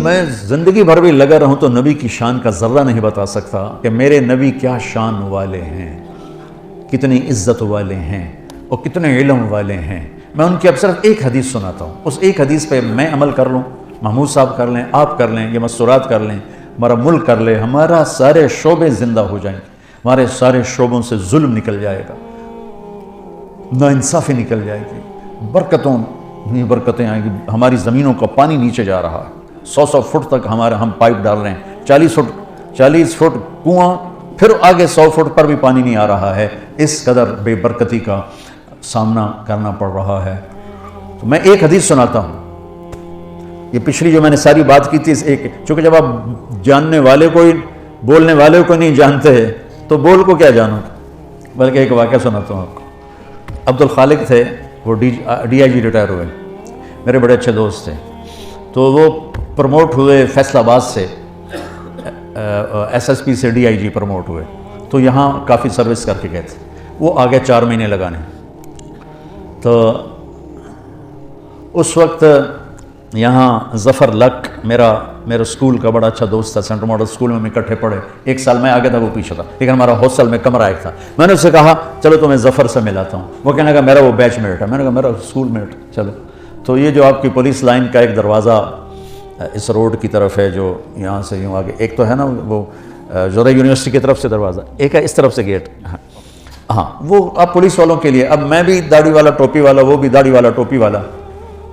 میں زندگی بھر بھی لگا رہوں تو نبی کی شان کا ذرہ نہیں بتا سکتا کہ میرے نبی کیا شان والے ہیں، کتنی عزت والے ہیں اور کتنے علم والے ہیں۔ میں ان کی اب صرف ایک حدیث سناتا ہوں، اس ایک حدیث پہ میں عمل کر لوں، محمود صاحب کر لیں، آپ کر لیں، یہ مستورات کر لیں، ہمارا ملک کر لے، ہمارا سارے شعبے زندہ ہو جائیں، ہمارے سارے شعبوں سے ظلم نکل جائے گا، ناانصافی نکل جائے گی، برکتوں میں برکتیں آئیں گی۔ ہماری زمینوں کا پانی نیچے جا رہا ہے، 100 فٹ تک ہم پائپ ڈال رہے ہیں، 40 فٹ کنواں، پھر آگے 100 فٹ پر بھی پانی نہیں آ رہا ہے، اس قدر بے برکتی کا سامنا کرنا پڑ رہا ہے۔ تو میں ایک حدیث سناتا ہوں، یہ پچھلی جو میں نے ساری بات کی تھی، اس ایک، چونکہ جب آپ جاننے والے کو ہی بولنے والے کو نہیں جانتے تو بول کو کیا جانو، بلکہ ایک واقعہ سناتا ہوں آپ کو۔ عبد الخالق تھے، وہ ڈی آئی جی ریٹائر ہوئے، میرے بڑے اچھے دوست تھے، تو وہ پروموٹ ہوئے فیصل آباد سے، ایس ایس پی سے ڈی آئی جی پروموٹ ہوئے، تو یہاں کافی سروس کر کے گئے تھے، وہ آگے 4 مہینے لگانے۔ تو اس وقت یہاں ظفر لک میرا اسکول کا بڑا اچھا دوست تھا، سینٹرل ماڈل اسکول میں ہم اکٹھے پڑھے، 1 سال میں آگے تھا، وہ پیچھے تھا، لیکن ہمارا ہاسٹل میں کمرہ ایک تھا۔ میں نے اس سے کہا چلو تو میں ظفر سے ملاتا ہوں، وہ کہنے لگا میرا وہ بیچ میٹ ہے، میں نے کہا میرا اسکول میٹ، چلو۔ تو یہ جو آپ کی پولیس لائن کا ایک دروازہ اس روڈ کی طرف ہے، جو یہاں سے یوں آگے، ایک تو ہے نا وہ زورہ یونیورسٹی کی طرف سے دروازہ، ایک ہے اس طرف سے گیٹ، ہاں وہ اب پولیس والوں کے لیے، اب میں بھی داڑھی والا ٹوپی والا، وہ بھی داڑھی والا ٹوپی والا۔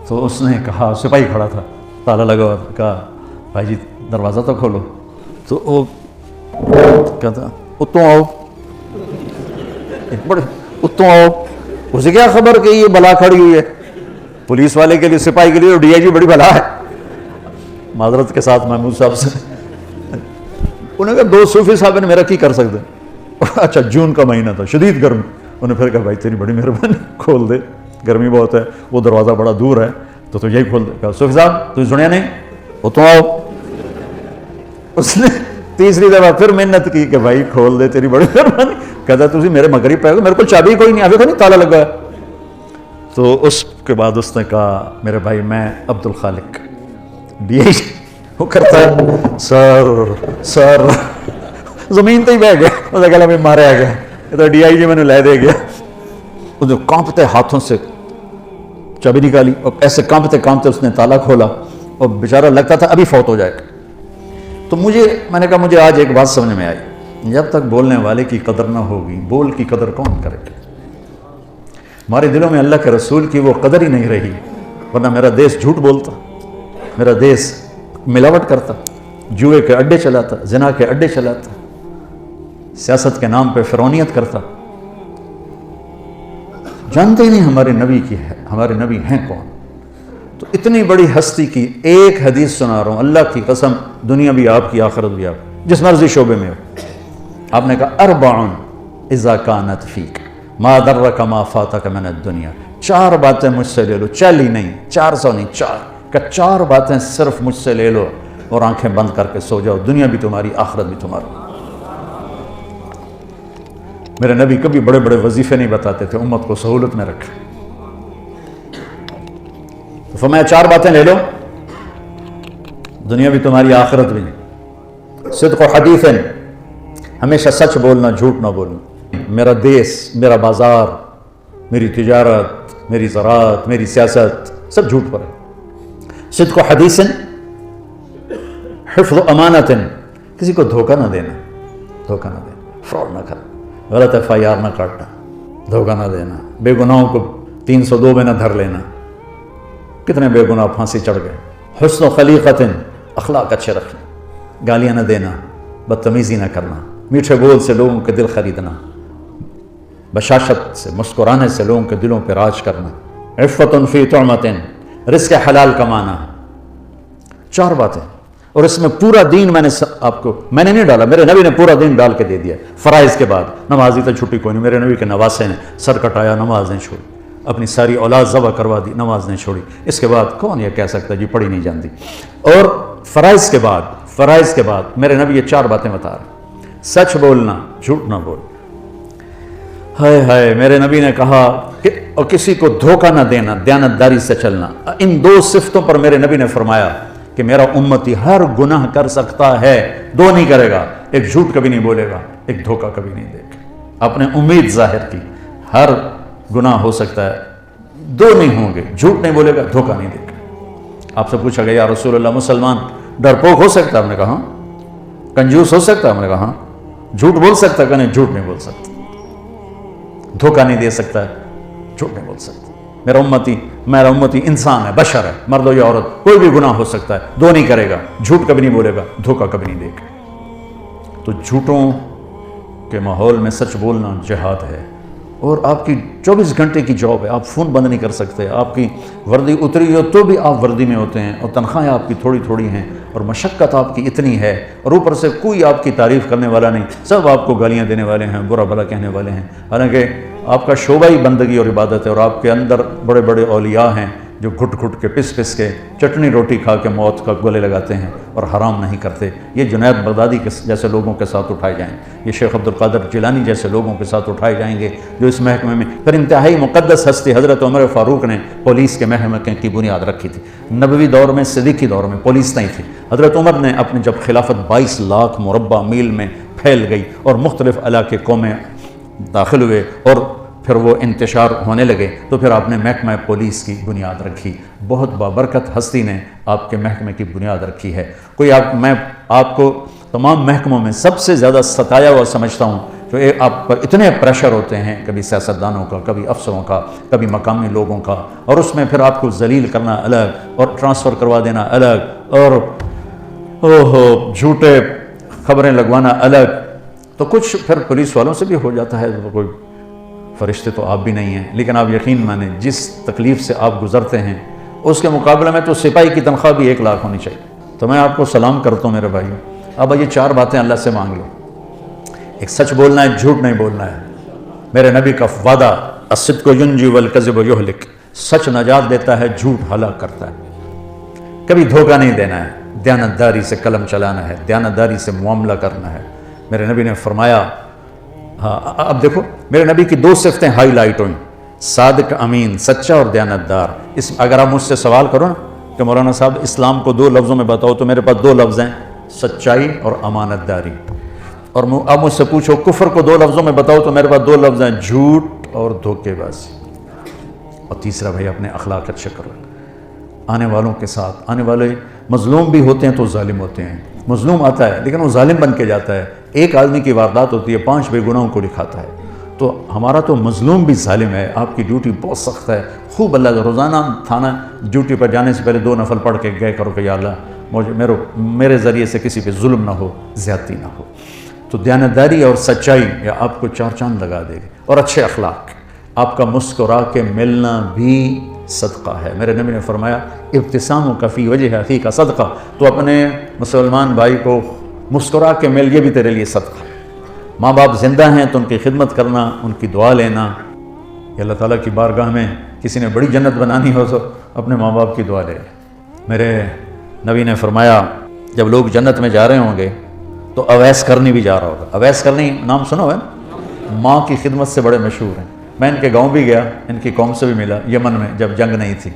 تو اس نے کہا، سپاہی کھڑا تھا، تالا لگا ہوا تھا، کہا بھائی جی دروازہ تو کھولو۔ تو وہ کہتا اتوں آؤ، بڑے اتوں آؤ، اسے کیا خبر کہ یہ بلا کھڑی ہوئی ہے، پولیس والے کے لیے، سپاہی کے لیے ڈی آئی جی بڑی بلا ہے۔ معذرت کے ساتھ محمود صاحب سے انہوں نے کہا 2 صوفی صاحب نے میرا کی کر سکتے۔ اچھا جون کا مہینہ تھا، شدید گرمی، انہوں نے پھر کہا بھائی تیری بڑی مہربانی، کھول دے، گرمی بہت ہے، وہ دروازہ بڑا دور ہے تو یہی کھول دے۔ کہا صوفی صاحب تجھے سنیا نہیں، اتوں آؤ۔ اس نے تیسری دفعہ پھر محنت کی کہ بھائی کھول دے، تیری بڑی مہربانی۔ کہتا تجھے میرے مغرب پہ، میرے کو چابی کوئی نہیں، آگے کو نہیں تالا لگا ہے۔ تو اس کے بعد اس نے کہا میرے بھائی میں عبد الخالق ڈی آئی جی، وہ کرتا ہے سر زمین تو ہی بہ گیا، اس نے کہا میں مارے آ گیا، یہ تو ڈی آئی جی میں نے لے دے گیا۔ اس نے کانپتے ہاتھوں سے چابی نکالی اور ایسے کانپتے کانپتے اس نے تالا کھولا، اور بیچارہ لگتا تھا ابھی فوت ہو جائے گا۔ تو میں نے کہا مجھے آج ایک بات سمجھ میں آئی، جب تک بولنے والے کی قدر نہ ہوگی، بول کی قدر کون کرے گا؟ ہمارے دلوں میں اللہ کے رسول کی وہ قدر ہی نہیں رہی، ورنہ میرا دیس جھوٹ بولتا، میرا دیس ملاوٹ کرتا، جوئے کے اڈے چلاتا، زنا کے اڈے چلاتا، سیاست کے نام پہ فرعونیت کرتا۔ جانتے ہی نہیں ہمارے نبی کی ہے، ہمارے نبی ہیں کون؟ تو اتنی بڑی ہستی کی ایک حدیث سنا رہا ہوں، اللہ کی قسم، دنیا بھی آپ کی، آخرت بھی آپ، جس مرضی شعبے میں ہو۔ آپ نے کہا 4 اذا کانت فیک ما درک ما فاتک من الدنیا، 4 باتیں مجھ سے لے لو، 40 نہیں، 400 نہیں، 4 کہ 4 باتیں صرف مجھ سے لے لو اور آنکھیں بند کر کے سو جاؤ، دنیا بھی تمہاری، آخرت بھی تمہاری۔ میرے نبی کبھی بڑے بڑے وظیفے نہیں بتاتے تھے، امت کو سہولت میں رکھا۔ تو فرمایا 4 باتیں لے لو، دنیا بھی تمہاری، آخرت بھی۔ صدق و حدیث، ہمیشہ سچ بولنا، جھوٹ نہ بولنا۔ میرا دیس، میرا بازار، میری تجارت، میری زراعت، میری سیاست، سب جھوٹ پر ہے۔ صدق و حدیث، حفظ و امانت، کسی کو دھوکہ نہ دینا، دھوکہ نہ دینا، فراڈ نہ کرنا، غلط FIR نہ کاٹنا، دھوکہ نہ دینا، بے گناہوں کو 302 میں نہ دھر لینا، کتنے بے گناہ پھانسی چڑھ گئے۔ حسن و خلیقت، اخلاق اچھے رکھنا، گالیاں نہ دینا، بدتمیزی نہ کرنا، میٹھے بول سے لوگوں کے دل خریدنا، بشاشت سے، مسکرانے سے لوگوں کے دلوں پہ راج کرنا، عفت فی طعمت، رزق حلال کمانا۔ 4 باتیں، اور اس میں پورا دین میں نے نہیں ڈالا، میرے نبی نے پورا دین ڈال کے دے دیا۔ فرائض کے بعد نمازی تو چھٹی کوئی نہیں، میرے نبی کے نواسے نے سر کٹایا، نماز نہیں چھوڑی، اپنی ساری اولاد ذبح کروا دی، نماز نہیں چھوڑی۔ اس کے بعد کون یہ کہہ سکتا جی پڑھی نہیں جانتی؟ اور فرائض کے بعد میرے نبی یہ 4 باتیں بتا رہے، سچ بولنا، جھوٹ نہ بول۔ ہائے ہائے، میرے نبی نے کہا کہ اور کسی کو دھوکہ نہ دینا، دیانتداری سے چلنا۔ ان 2 صفتوں پر میرے نبی نے فرمایا کہ میرا امتی ہر گناہ کر سکتا ہے، دو نہیں کرے گا، ایک جھوٹ کبھی نہیں بولے گا، ایک دھوکہ کبھی نہیں دے گا۔ آپ نے امید ظاہر کی، ہر گناہ ہو سکتا ہے، دو نہیں ہوں گے، جھوٹ نہیں بولے گا، دھوکہ نہیں دے گا۔ آپ سے پوچھا گیا یا رسول اللہ مسلمان ڈرپوک ہو سکتا ہے؟ آپ نے کہا ہاں۔ کنجوس ہو سکتا ہے؟ آپ نے کہا ہاں۔ جھوٹ بول سکتا ہے؟ کہ نہیں، جھوٹ نہیں بول سکتا۔ دھوکہ نہیں دے سکتا ہے، جھوٹ نہیں بول سکتا۔ میرا امتی انسان ہے، بشر ہے، مرد ہو یا عورت، کوئی بھی گناہ ہو سکتا ہے، دو نہیں کرے گا، جھوٹ کبھی نہیں بولے گا، دھوکہ کبھی نہیں دے گا۔ تو جھوٹوں کے ماحول میں سچ بولنا جہاد ہے، اور آپ کی 24 گھنٹے کی جاب ہے، آپ فون بند نہیں کر سکتے، آپ کی وردی اتری ہو تو بھی آپ وردی میں ہوتے ہیں، اور تنخواہیں آپ کی تھوڑی تھوڑی ہیں، اور مشقت آپ کی اتنی ہے، اور اوپر سے کوئی آپ کی تعریف کرنے والا نہیں، سب آپ کو گالیاں دینے والے ہیں، برا بھلا کہنے والے ہیں۔ حالانکہ آپ کا شعبہ ہی بندگی اور عبادت ہے، اور آپ کے اندر بڑے بڑے اولیاء ہیں جو گھٹ گھٹ کے پس پس کے چٹنی روٹی کھا کے موت کا گلے لگاتے ہیں اور حرام نہیں کرتے۔ یہ جنید بغدادی کے جیسے لوگوں کے ساتھ اٹھائے جائیں، یہ شیخ عبد القادر جیلانی جیسے لوگوں کے ساتھ اٹھائے جائیں گے جو اس محکمے میں، پھر انتہائی مقدس ہستی حضرت عمر فاروق نے پولیس کے محکمے کی بنیاد رکھی تھی۔ نبوی دور میں، صدیقی دور میں پولیس نہیں تھی، حضرت عمر نے اپنی جب خلافت 22 لاکھ مربع میل میں پھیل گئی اور مختلف علاقے قومیں داخل ہوئے اور پھر وہ انتشار ہونے لگے، تو پھر آپ نے محکمہ پولیس کی بنیاد رکھی۔ بہت بابرکت ہستی نے آپ کے محکمے کی بنیاد رکھی ہے۔ میں آپ کو تمام محکموں میں سب سے زیادہ ستایا ہوا سمجھتا ہوں، جو آپ پر اتنے پریشر ہوتے ہیں، کبھی سیاستدانوں کا، کبھی افسروں کا، کبھی مقامی لوگوں کا، اور اس میں پھر آپ کو ذلیل کرنا الگ اور ٹرانسفر کروا دینا الگ، اور جھوٹے خبریں لگوانا الگ۔ تو کچھ پھر پولیس والوں سے بھی ہو جاتا ہے، کوئی فرشتے تو آپ بھی نہیں ہیں، لیکن آپ یقین مانیں جس تکلیف سے آپ گزرتے ہیں اس کے مقابلے میں تو سپاہی کی تنخواہ بھی 1 لاکھ ہونی چاہیے۔ تو میں آپ کو سلام کرتا ہوں میرے بھائیوں، اب یہ 4 باتیں اللہ سے مانگ لو۔ ایک سچ بولنا ہے، جھوٹ نہیں بولنا ہے۔ میرے نبی کا وعدہ الصدق ینجی والکذب یہلک، سچ نجات دیتا ہے، جھوٹ ہلاک کرتا ہے۔ کبھی دھوکہ نہیں دینا ہے، دیانتداری سے قلم چلانا ہے، دیانتداری سے معاملہ کرنا ہے۔ میرے نبی نے فرمایا، ہاں اب دیکھو میرے نبی کی 2 صفتیں ہائی لائٹ ہوئیں، صادق امین، سچا اور دیانتدار۔ اگر آپ مجھ سے سوال کرو نا کہ مولانا صاحب اسلام کو 2 لفظوں میں بتاؤ، تو میرے پاس 2 لفظ ہیں، سچائی اور امانت داری۔ اور اب مجھ سے پوچھو کفر کو 2 لفظوں میں بتاؤ، تو میرے پاس 2 لفظ ہیں، جھوٹ اور دھوکے بازی۔ اور تیسرا بھائی اپنے اخلاق اچھے کرو، آنے والوں کے ساتھ، آنے والے مظلوم بھی ہوتے ہیں تو ظالم ہوتے ہیں، مظلوم آتا ہے لیکن وہ ظالم بن کے جاتا ہے۔ ایک آدمی کی واردات ہوتی ہے، 5 بے گناہوں کو لکھاتا ہے، تو ہمارا تو مظلوم بھی ظالم ہے۔ آپ کی ڈیوٹی بہت سخت ہے، خوب اللہ روزانہ تھانہ ڈیوٹی پر جانے سے پہلے 2 نفل پڑھ کے گئے کرو کہ یا اللہ میرے ذریعے سے کسی پہ ظلم نہ ہو، زیادتی نہ ہو۔ تو دیانتداری اور سچائی یا آپ کو 4 چاند لگا دے گی، اور اچھے اخلاق۔ آپ کا مسکرا کے ملنا بھی صدقہ ہے۔ میرے نبی نے فرمایا ابتسام کا فی وجہ اخیک کا صدقہ، تو اپنے مسلمان بھائی کو مسکرا کے مل، یہ بھی تیرے لیے صدقہ ہے۔ ماں باپ زندہ ہیں تو ان کی خدمت کرنا، ان کی دعا لینا۔ کہ اللہ تعالیٰ کی بارگاہ میں کسی نے بڑی جنت بنانی ہو تو اپنے ماں باپ کی دعا لے لے۔ میرے نبی نے فرمایا جب لوگ جنت میں جا رہے ہوں گے تو اویس کرنی بھی جا رہا ہوگا۔ اویس کرنی نام سنو ہے، ماں کی خدمت سے بڑے مشہور ہیں۔ میں ان کے گاؤں بھی گیا، ان کی قوم سے بھی ملا، یمن میں جب جنگ نہیں تھی،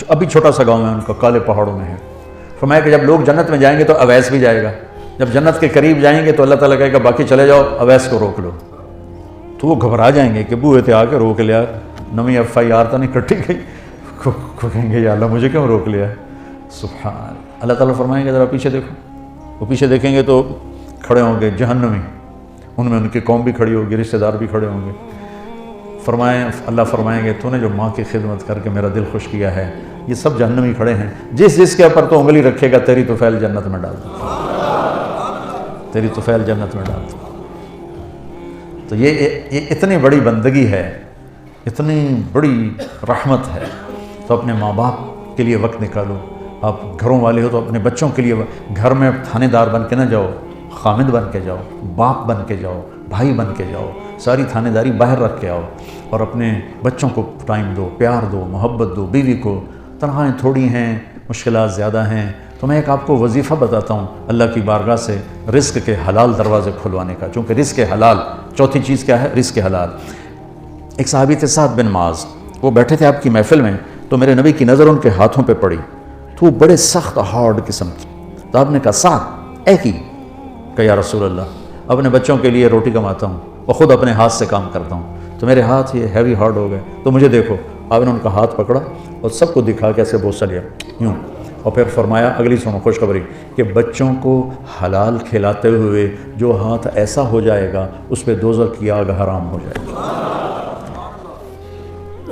ابھی چھوٹا سا گاؤں ہے ان کا، کالے پہاڑوں میں ہے۔ فرمایا کہ جب لوگ جنت میں جائیں گے تو اویس بھی جائے گا، جب جنت کے قریب جائیں گے تو اللہ تعالیٰ کہے گا باقی چلے جاؤ، اویس کو روک لو۔ تو وہ گھبرا جائیں گے کہ بوئے تھے آ کے روک لیا، نویں FIR تو نہیں کٹی گئی، کہیں گے یا اللہ مجھے کیوں روک لیا۔ سبحان اللہ تعالیٰ فرمائیں گے ذرا پیچھے دیکھو، وہ پیچھے دیکھیں گے تو کھڑے ہوں گے جہنمی، ان میں ان کی قوم بھی کھڑی ہوگی، رشتہ دار بھی کھڑے ہوں گے۔ اللہ فرمائیں گے تو نے جو ماں کی خدمت کر کے میرا دل خوش کیا ہے، یہ سب جہنمی کھڑے ہیں، جس کے اوپر تو انگلی رکھے گا تیری طفیل جنت میں ڈال دوں، تیری طفیل جنت میں ڈال دوں۔ تو یہ اتنی بڑی بندگی ہے، اتنی بڑی رحمت ہے۔ تو اپنے ماں باپ کے لیے وقت نکالو، آپ گھروں والے ہو تو اپنے بچوں کے لیے، گھر میں تھانے دار بن کے نہ جاؤ، خامد بن کے جاؤ، باپ بن کے جاؤ، بھائی بن کے جاؤ، ساری تھانے داری باہر رکھ کے آؤ، اور اپنے بچوں کو ٹائم دو، پیار دو، محبت دو، بیوی کو۔ تنخواہیں تھوڑی ہیں، مشکلات زیادہ ہیں، تو میں ایک آپ کو وظیفہ بتاتا ہوں اللہ کی بارگاہ سے رزق کے حلال دروازے کھلوانے کا، چونکہ رزق حلال، چوتھی چیز کیا ہے؟ رزق حلال۔ ایک صحابی تھے سعد بن معاذ، وہ بیٹھے تھے آپ کی محفل میں، تو میرے نبی کی نظر ان کے ہاتھوں پہ پڑی، وہ بڑے سخت ہارڈ قسم کی. تو آپ نے کہا سعد ایک ہی. کہ یا رسول اللہ اپنے بچوں کے لیے روٹی کماتا ہوں اور خود اپنے ہاتھ سے کام کرتا ہوں, تو میرے ہاتھ یہ ہیوی ہارڈ ہو گئے, تو مجھے دیکھو. آپ نے ان کا ہاتھ پکڑا اور سب کو دکھا کے ایسے بوسہ لیا یوں, اور پھر فرمایا اگلی سنو خوشخبری کہ بچوں کو حلال کھلاتے ہوئے جو ہاتھ ایسا ہو جائے گا اس پہ دوزخ کی آگ حرام ہو جائے گی.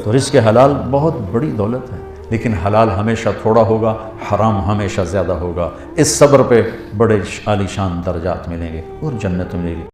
تو رزق حلال بہت بڑی دولت ہے, لیکن حلال ہمیشہ تھوڑا ہوگا, حرام ہمیشہ زیادہ ہوگا. اس صبر پہ بڑے عالی شان درجات ملیں گے اور جنت ملے گی.